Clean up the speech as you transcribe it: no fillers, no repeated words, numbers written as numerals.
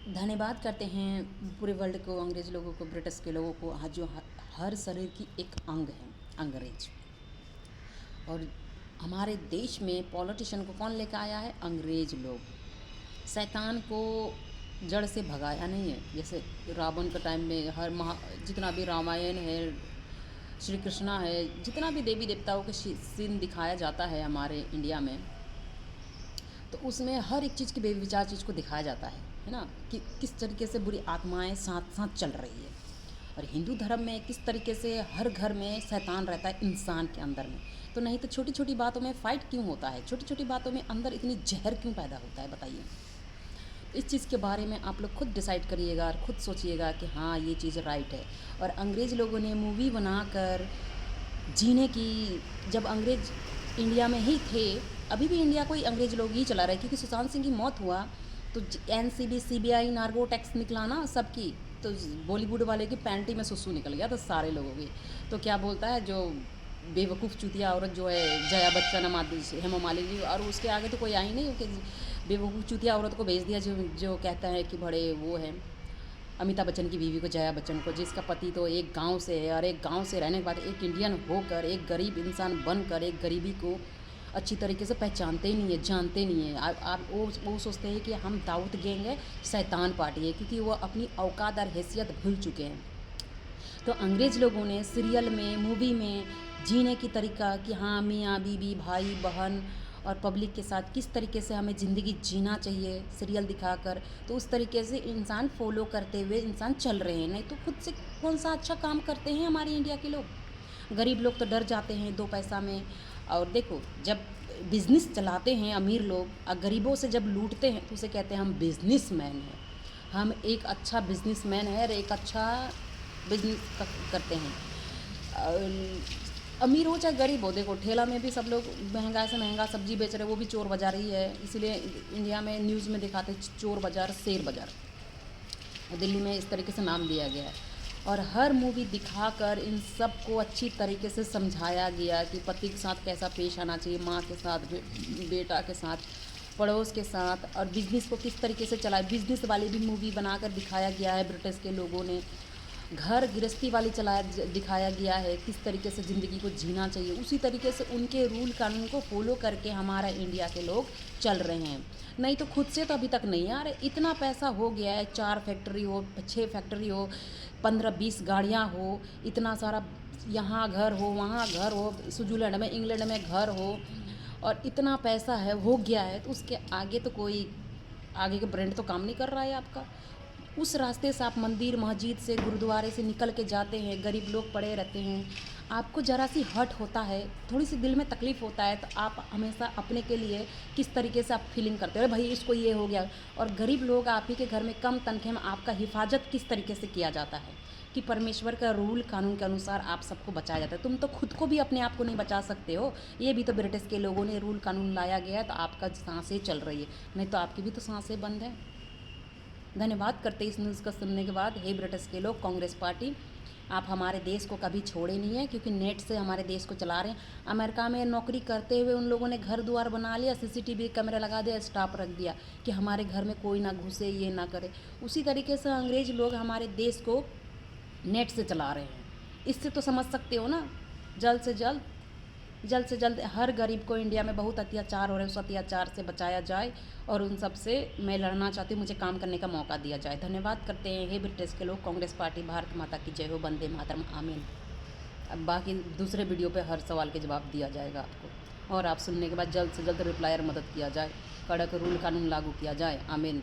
धन्यवाद करते हैं पूरे वर्ल्ड को, अंग्रेज़ लोगों को, ब्रिटिश के लोगों को, जो हर शरीर की एक अंग है अंग्रेज। और हमारे देश में पॉलिटिशियन को कौन लेकर आया है? अंग्रेज लोग। शैतान को जड़ से भगाया नहीं है। जैसे रावण के टाइम में जितना भी रामायण है, श्री कृष्णा है, जितना भी देवी देवताओं के सीन दिखाया जाता है हमारे इंडिया में, तो उसमें हर एक चीज़ की बेविचार चीज़ को दिखाया जाता है ना, कि किस तरीके से बुरी आत्माएं साथ साथ चल रही है। और हिंदू धर्म में किस तरीके से हर घर में शैतान रहता है इंसान के अंदर में। तो नहीं तो छोटी छोटी बातों में फ़ाइट क्यों होता है? छोटी छोटी बातों में अंदर इतनी जहर क्यों पैदा होता है, बताइए। इस चीज़ के बारे में आप लोग खुद डिसाइड करिएगा और ख़ुद सोचिएगा कि हाँ, ये चीज़ राइट है। और अंग्रेज़ लोगों ने मूवी बनाकर जीने की, जब अंग्रेज़ इंडिया में ही थे, अभी भी इंडिया को ही अंग्रेज़ लोग ही चला रहे, क्योंकि सुशांत सिंह की मौत हुआ तो एनसीबी, सीबीआई, नार्को टैक्स निकला ना सबकी, तो बॉलीवुड वाले की पैंटी में सुसु निकल गया था सारे लोगों की। तो क्या बोलता है जो बेवकूफ़ चूतिया औरत जो है जया बच्चन, हेमा मालिनी, और उसके आगे तो कोई आई नहीं कि बेवकूफ़ चूतिया औरत को भेज दिया जो कहता है कि बड़े वो है अमिताभ बच्चन की बीवी को, जया बच्चन को, जिसका पति तो एक गांव से है, और एक गांव से रहने के बाद एक इंडियन होकर, एक गरीब इंसान बनकर, एक गरीबी को अच्छी तरीके से पहचानते ही नहीं है, जानते नहीं है। आप वो सोचते हैं कि हम दाऊद गैंग है, शैतान पार्टी है, क्योंकि वो अपनी औकात और हैसियत भूल चुके हैं। तो अंग्रेज़ लोगों ने सीरियल में, मूवी में जीने की तरीका कि हाँ, मियाँ बीबी, भाई बहन और पब्लिक के साथ किस तरीके से हमें ज़िंदगी जीना चाहिए सीरियल दिखाकर, तो उस तरीके से इंसान फॉलो करते हुए इंसान चल रहे हैं। नहीं तो खुद से कौन सा अच्छा काम करते हैं हमारे इंडिया के लोग। गरीब लोग तो डर जाते हैं दो पैसा में। और देखो, जब बिज़नेस चलाते हैं अमीर लोग और गरीबों से जब लूटते हैं तो उसे कहते हैं हम बिजनेसमैन हैं, हम एक अच्छा बिजनेसमैन है और एक अच्छा बिजनेस करते हैं। अमीर हो चाहे गरीब हो, देखो ठेला में भी सब लोग महंगा से महंगा सब्जी बेच रहे हैं, वो भी चोर बाज़ार ही है। इसलिए इंडिया में न्यूज़ में दिखाते चोर बाज़ार, शेर बाज़ार। दिल्ली में इस तरीके से नाम दिया गया है। और हर मूवी दिखाकर इन सब को अच्छी तरीके से समझाया गया कि पति के साथ कैसा पेश आना चाहिए, माँ के साथ, बेटा के साथ, पड़ोस के साथ, और बिज़नेस को किस तरीके से चलाए। बिज़नेस वाली भी मूवी बनाकर दिखाया गया है ब्रिटिश के लोगों ने। घर गृहस्थी वाली दिखाया गया है, किस तरीके से ज़िंदगी को जीना चाहिए। उसी तरीके से उनके रूल कानून को फॉलो करके हमारा इंडिया के लोग चल रहे हैं। नहीं तो खुद से तो अभी तक नहीं आ रहे। इतना पैसा हो गया है, 4 फैक्ट्री हो, 6 फैक्ट्री हो, 15-20 गाड़ियाँ हो, इतना सारा यहाँ घर हो, वहाँ घर हो, स्विट्ज़रलैंड में, इंग्लैंड में घर हो, और इतना पैसा है, हो गया है, तो उसके आगे तो कोई आगे का ब्रांड तो काम नहीं कर रहा है आपका। उस रास्ते से आप मंदिर, मस्जिद से, गुरुद्वारे से निकल के जाते हैं, गरीब लोग पड़े रहते हैं, आपको ज़रा सी हर्ट होता है, थोड़ी सी दिल में तकलीफ़ होता है, तो आप हमेशा अपने के लिए किस तरीके से आप फीलिंग करते हो, भाई इसको ये हो गया। और गरीब लोग आप ही के घर में कम तनख्वाह में आपका हिफाजत किस तरीके से किया जाता है कि परमेश्वर का रूल कानून के अनुसार आप सबको बचाया जाता है। तुम तो खुद को भी अपने आप को नहीं बचा सकते हो, ये भी तो ब्रिटिश के लोगों ने रूल कानून लाया गया है, तो आपका सांसें चल रही है, नहीं तो आपकी भी तो सांसें बंद है। धन्यवाद करते इस न्यूज़ का सुनने के बाद। हे ब्रिटिश के लोग, कांग्रेस पार्टी, आप हमारे देश को कभी छोड़े नहीं है, क्योंकि नेट से हमारे देश को चला रहे हैं। अमेरिका में नौकरी करते हुए उन लोगों ने घर द्वार बना लिया, सीसीटीवी कैमरा लगा दिया, स्टाफ रख दिया कि हमारे घर में कोई ना घुसे, ये ना करे। उसी तरीके से अंग्रेज़ लोग हमारे देश को नेट से चला रहे हैं। इससे तो समझ सकते हो ना। जल्द से जल्द हर गरीब को इंडिया में बहुत अत्याचार हो रहे हैं, उस अत्याचार से बचाया जाए, और उन सब से मैं लड़ना चाहती हूँ, मुझे काम करने का मौका दिया जाए। धन्यवाद करते हैं हे ब्रिटिश के लोग। कांग्रेस पार्टी, भारत माता की जय हो, वंदे मातरम, आमीन। अब बाकी दूसरे वीडियो पे हर सवाल के जवाब दिया जाएगा आपको, और आप सुनने के बाद जल्द से जल्द रिप्लाई और मदद किया जाए, कड़क रूल कानून लागू किया जाए, आमीन।